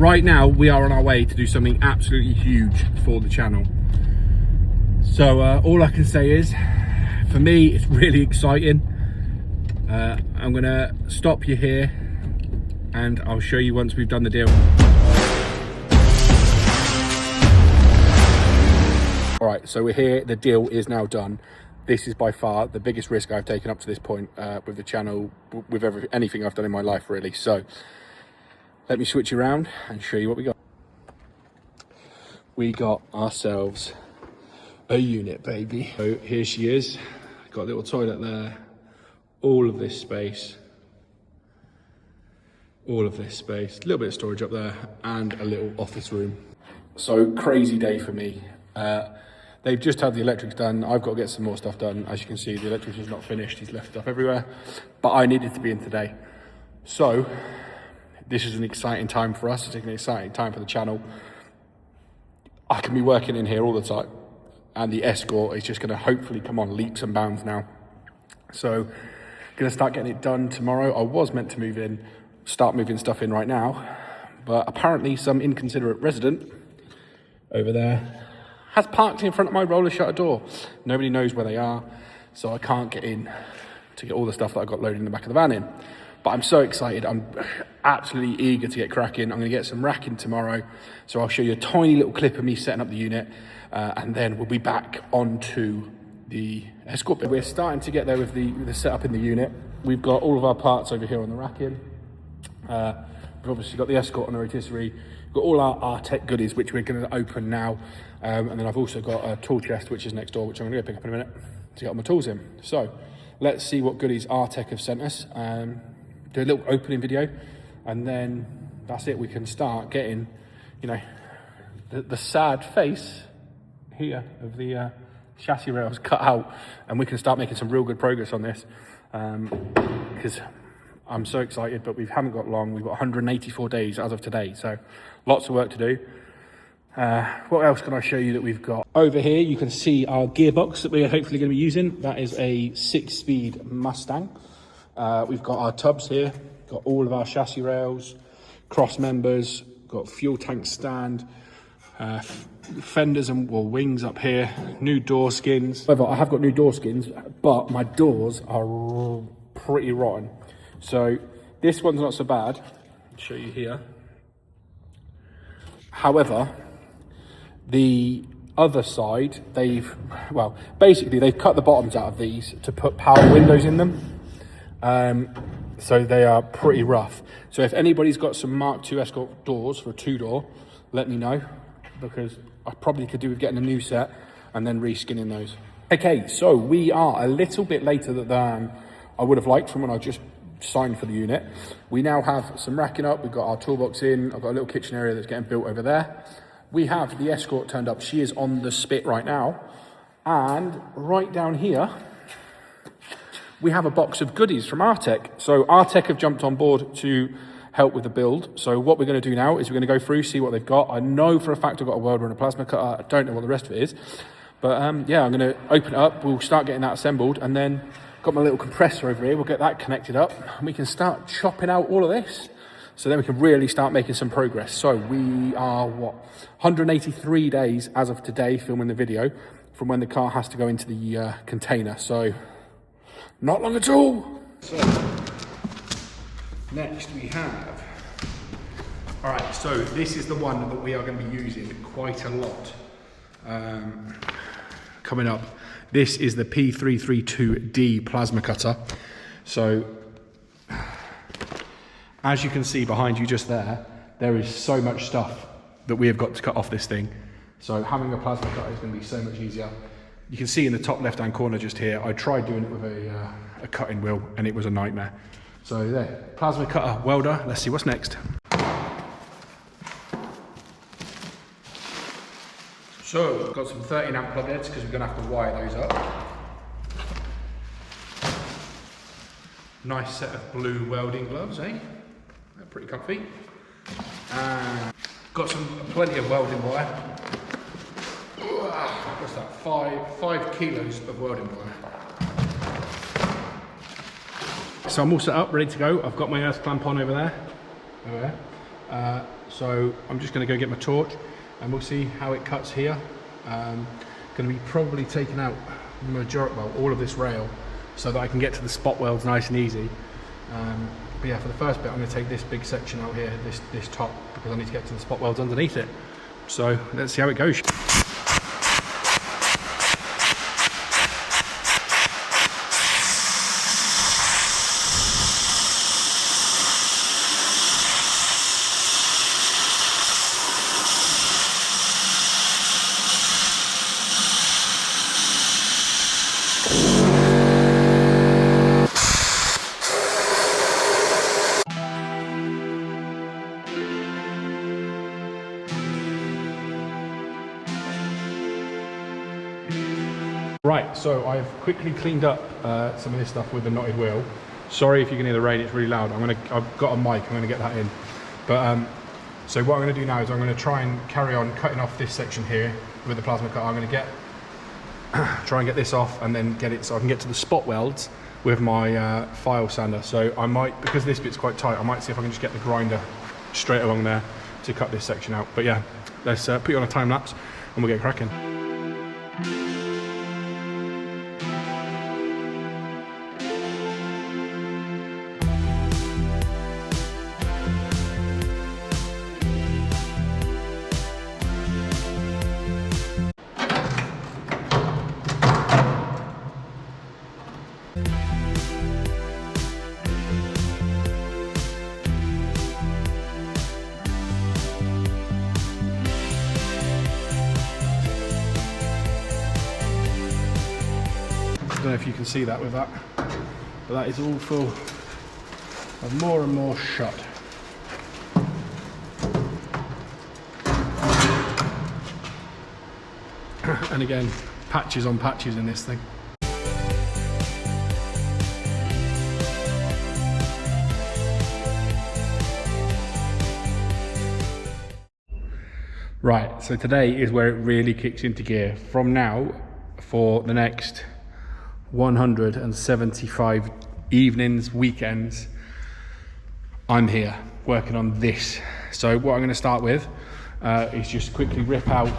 Right now, we are on our way to do something absolutely huge for the channel. So all I can say is, for me, it's really exciting. I'm gonna stop you here and I'll show you once we've done the deal. All right, so we're here, the deal is now done. This is by far the biggest risk I've taken up to this point with the channel, with anything I've done in my life, really. So let me switch around and show you what we got. We got ourselves a unit, baby. So here she is. Got a little toilet there. All of this space. All of this space. A little bit of storage up there and a little office room. So crazy day for me. They've just had the electrics done. I've got to get some more stuff done. As you can see, the electrician's not finished. He's left stuff everywhere. But I needed to be in today. So this is an exciting time for us. It's an exciting time for the channel. I can be working in here all the time. And the Escort is just going to hopefully come on leaps and bounds now. So going to start getting it done tomorrow. I was meant to start moving stuff in right now. But apparently some inconsiderate resident over there has parked in front of my roller shutter door. Nobody knows where they are. So I can't get in to get all the stuff that I got loaded in the back of the van in. But I'm so excited. I'm absolutely eager to get cracking. I'm going to get some racking tomorrow. So I'll show you a tiny little clip of me setting up the unit. And then we'll be back onto the Escort bit. We're starting to get there with the setup in the unit. We've got all of our parts over here on the racking. We've obviously got the Escort on the rotisserie. We've got all our tech goodies, which we're going to open now. And then I've also got a tool chest, which is next door, which I'm going to go pick up in a minute to get all my tools in. So let's see what goodies Artec have sent us. Do a little opening video, and then that's it. We can start getting, you know, the sad face here of the chassis rails cut out, and we can start making some real good progress on this, because I'm so excited. But we haven't got long. We've got 184 days as of today, so lots of work to do. What else can I show you that we've got? Over here you can see our gearbox that we're hopefully going to be using. That is a 6-speed Mustang. We've got our tubs here, got all of our chassis rails, cross members, got fuel tank stand, fenders and wings up here, new door skins. However, I have got new door skins, but my doors are pretty rotten. So this one's not so bad. I'll show you here. However, the other side, basically they've cut the bottoms out of these to put power windows in them. So they are pretty rough. So if anybody's got some Mark II Escort doors for a 2-door, let me know, because I probably could do with getting a new set and then reskinning those. Okay, so we are a little bit later than I would have liked from when I just signed for the unit. We now have some racking up. We've got our toolbox in. I've got a little kitchen area that's getting built over there. We have the Escort turned up. She is on the spit right now. And right down here, we have a box of goodies from Artec. So Artec have jumped on board to help with the build. So what we're going to do now is we're going to go through, see what they've got. I know for a fact I've got a welder and a plasma cutter. I don't know what the rest of it is. But yeah, I'm going to open it up. We'll start getting that assembled. And then got my little compressor over here. We'll get that connected up. And we can start chopping out all of this. So then we can really start making some progress. So we are, 183 days as of today filming the video from when the car has to go into the container. So not long at all. So next we have, all right, so this is the one that we are going to be using quite a lot coming up. This is the P332D plasma cutter. So as you can see behind you just there is so much stuff that we have got to cut off this thing. So having a plasma cutter is going to be so much easier. You can see in the top left-hand corner just here, I tried doing it with a cutting wheel and it was a nightmare. So there, plasma cutter, welder. Let's see what's next. So we've got some 13 amp plug heads because we're going to have to wire those up. Nice set of blue welding gloves, eh? They're pretty comfy. And got plenty of welding wire. What's that? 5 kilos of welding wire. So I'm all set up, ready to go. I've got my earth clamp on over there. so I'm just going to go get my torch and we'll see how it cuts here. Going to be probably taking out all of this rail so that I can get to the spot welds nice and easy. But yeah, for the first bit I'm going to take this big section out here, this top, because I need to get to the spot welds underneath it. So let's see how it goes. Right, so I've quickly cleaned up some of this stuff with the knotted wheel. Sorry if you can hear the rain, it's really loud. I've got a mic, I'm gonna get that in. But so what I'm gonna do now is I'm gonna try and carry on cutting off this section here with the plasma cutter. I'm gonna try and get this off and then get it so I can get to the spot welds with my file sander. So I might, because this bit's quite tight, I might see if I can just get the grinder straight along there to cut this section out. But yeah, let's put you on a time lapse and we'll get cracking. I don't know if you can see that with that, but that is all full of more and more shot. And again, patches on patches in this thing. Right, so today is where it really kicks into gear. From now, for the next 175 evenings, weekends, I'm here working on this. So what I'm going to start with is just quickly rip out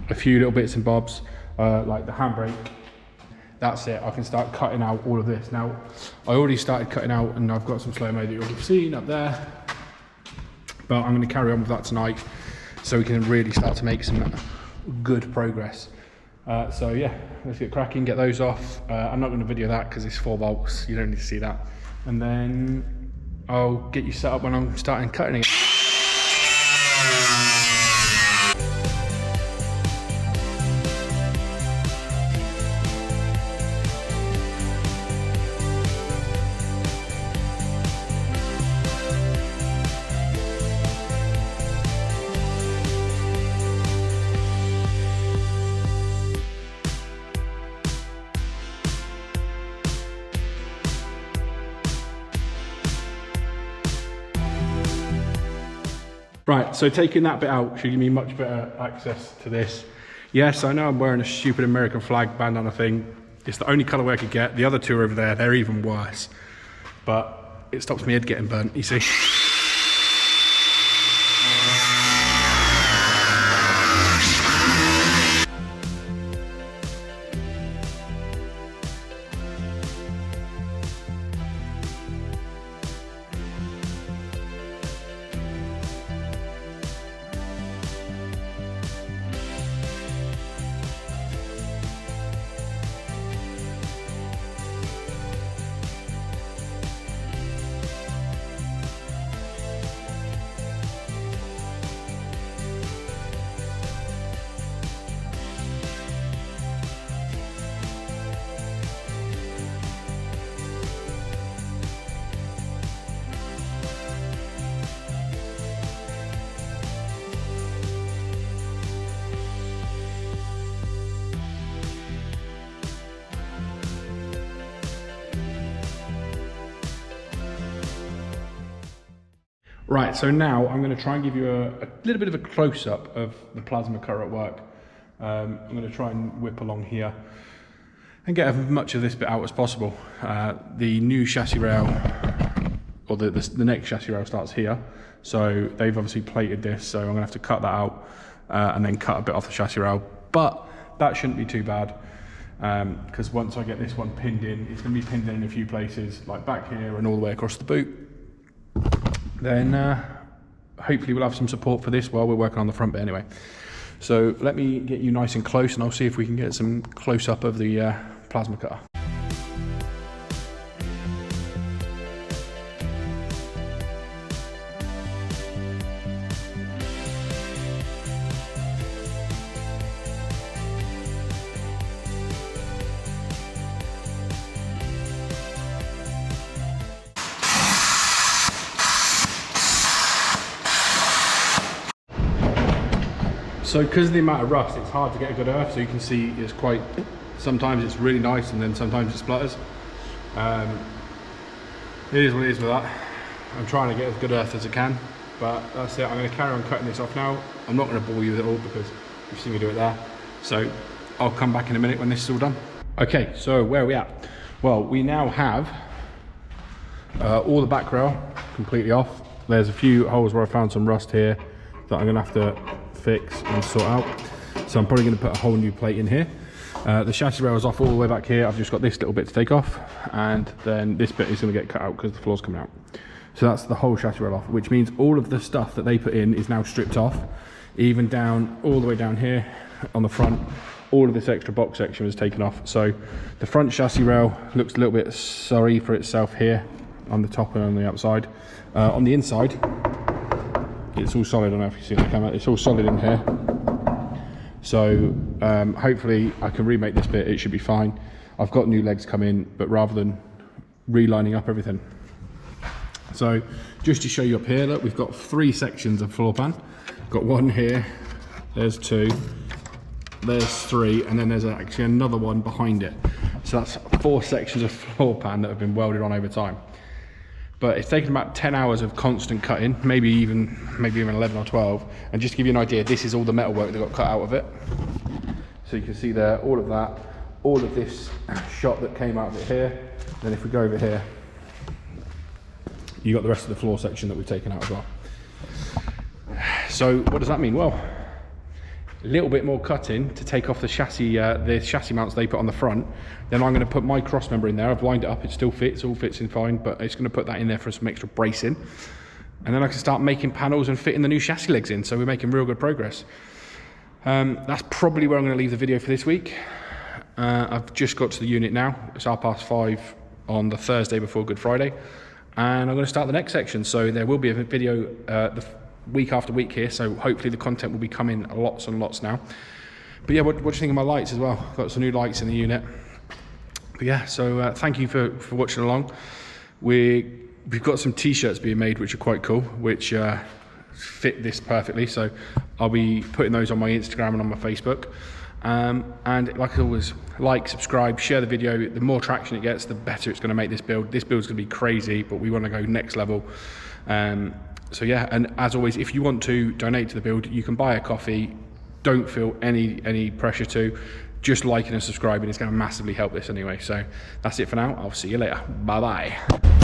a few little bits and bobs, like the handbrake. That's it. I can start cutting out all of this. Now, I already started cutting out and I've got some slow-mo that you'll have seen up there, but I'm going to carry on with that tonight so we can really start to make some good progress. So yeah, let's get cracking, get those off. I'm not going to video that because it's 4 bolts, you don't need to see that. And then I'll get you set up when I'm starting cutting it. Right, so taking that bit out should give me much better access to this. Yes, I know I'm wearing a stupid American flag bandana thing. It's the only colourway I could get. The other two are over there, they're even worse. But it stops me head getting burnt, you see. Right, so now I'm going to try and give you a little bit of a close-up of the plasma cutter at work. I'm going to try and whip along here and get as much of this bit out as possible. The new chassis rail, or the next chassis rail starts here. So they've obviously plated this, so I'm gonna have to cut that out and then cut a bit off the chassis rail. But that shouldn't be too bad, because once I get this one pinned in, it's gonna be pinned in a few places, like back here and all the way across the boot. Then hopefully we'll have some support for this while we're working on the front bit anyway. So let me get you nice and close, and I'll see if we can get some close up of the plasma cutter. So because of the amount of rust, it's hard to get a good earth. So you can see it's quite, sometimes it's really nice and then sometimes it splutters. It is what it is with that. I'm trying to get as good earth as I can, but that's it. I'm going to carry on cutting this off now. I'm not going to bore you with it all because you've seen me do it there. So I'll come back in a minute when this is all done. Okay, so where are we at? Well, we now have all the back rail completely off. There's a few holes where I found some rust here that I'm going to have to fix and sort out. So I'm probably going to put a whole new plate in here. The chassis rail is off all the way back here. I've just got this little bit to take off, and then this bit is going to get cut out because the floor's coming out. So that's the whole chassis rail off, which means all of the stuff that they put in is now stripped off, even down all the way down here on the front. All of this extra box section was taken off. So the front chassis rail looks a little bit sorry for itself here on the top and on the outside. On the inside, it's all solid. I don't know if you see the camera, it's all solid in here. So hopefully I can remake this bit, it should be fine. I've got new legs come in, but rather than relining up everything. So just to show you up here, look, we've got 3 sections of floor pan. Got one here, there's 2, there's 3, and then there's actually another one behind it. So that's 4 sections of floor pan that have been welded on over time. But it's taken about 10 hours of constant cutting, maybe even 11 or 12. And just to give you an idea, this is all the metal work that got cut out of it. So you can see there, all of that, all of this shot that came out of it here. Then if we go over here, you got the rest of the floor section that we've taken out as well. So what does that mean? Well, a little bit more cutting to take off the chassis mounts they put on the front. Then I'm going to put my cross member in there. I've lined it up, it still fits, all fits in fine, but it's going to put that in there for some extra bracing. And then I can start making panels and fitting the new chassis legs in, so we're making real good progress. That's probably where I'm going to leave the video for this week. I've just got to the unit now. It's 5:30 on the Thursday before Good Friday, and I'm going to start the next section. So there will be a video the week after week here, so hopefully the content will be coming lots and lots now. But yeah, what do you think of my lights as well? Got some new lights in the unit. But yeah, so thank you for watching along. We've got some t-shirts being made which are quite cool, which fit this perfectly, so I'll be putting those on my Instagram and on my Facebook. And like always, like, subscribe, share the video. The more traction it gets, the better it's going to make this build. This build's going to be crazy, but we want to go next level. So yeah, and as always, if you want to donate to the build, you can buy a coffee. Don't feel any pressure to. Just liking and subscribing is going to massively help this anyway. So that's it for now. I'll see you later. Bye bye.